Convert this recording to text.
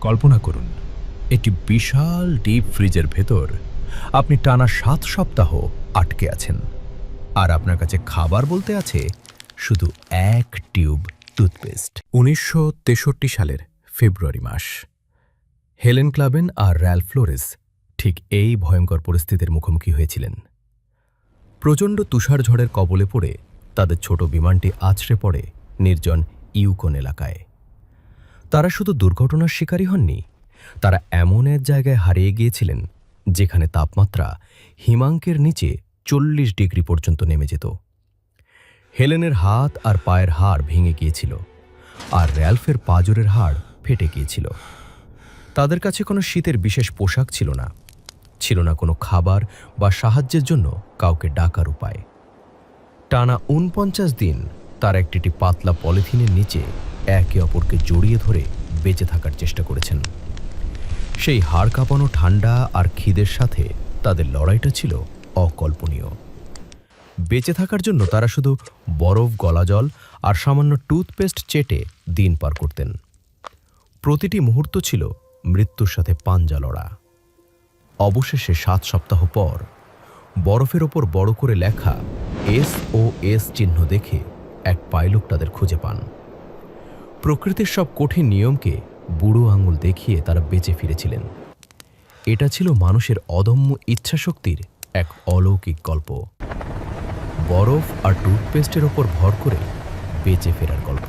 কল্পনা করুন, একটি বিশাল ডিপ ফ্রিজের ভেতর আপনি টানা ৭ সপ্তাহ আটকে আছেন, আর আপনার কাছে খাবার বলতে আছে শুধু এক টিউব টুথপেস্ট। ১৯৬৩ সালের ফেব্রুয়ারি মাস। হেলেন ক্লাবেন আর র্যালফ ফ্লোরেস ঠিক এই ভয়ঙ্কর পরিস্থিতির মুখোমুখি হয়েছিলেন। প্রচণ্ড তুষার ঝড়ের কবলে পড়ে তাদের ছোট বিমানটি আছড়ে পড়ে নির্জন ইউকন এলাকায়। তারা শুধু দুর্ঘটনার শিকারী হননি, তারা এমন এক জায়গায় হারিয়ে গিয়েছিলেন যেখানে তাপমাত্রা হিমাঙ্কের নিচে ৪০ ডিগ্রি পর্যন্ত নেমে যেত। হেলেনের হাত আর পায়ের হাড় ভেঙে গিয়েছিল, আর র্যালফের পাঁজরের হাড় ফেটে গিয়েছিল। তাদের কাছে কোনো শীতের বিশেষ পোশাক ছিল না, ছিল না কোনো খাবার বা সাহায্যের জন্য কাউকে ডাকার উপায়। টানা ৪৯ দিন তারা একটি পাতলা পলিথিনের নিচে একে অপরকে জড়িয়ে ধরে বেঁচে থাকার চেষ্টা করেছেন। সেই হাড় কাঁপানো ঠান্ডা আর খিদের সাথে তাদের লড়াইটা ছিল অকল্পনীয়। বেঁচে থাকার জন্য তারা শুধু বরফ, গলা জল আর সামান্য টুথপেস্ট চেটে দিন পার করতেন। প্রতিটি মুহূর্ত ছিল মৃত্যুর সাথে পাঞ্জা লড়া। অবশেষে ৭ সপ্তাহ পর বরফের ওপর বড় করে লেখা SOS চিহ্ন দেখে এক পাইলট তাদের খুঁজে পান। প্রকৃতির সব কঠিন নিয়মকে বুড়ো আঙুল দেখিয়ে তারা বেঁচে ফিরেছিলেন। এটা ছিল মানুষের অদম্য ইচ্ছাশক্তির এক অলৌকিক গল্প, বরফ আর টুথপেস্টের ওপর ভর করে বেঁচে ফেরার গল্প।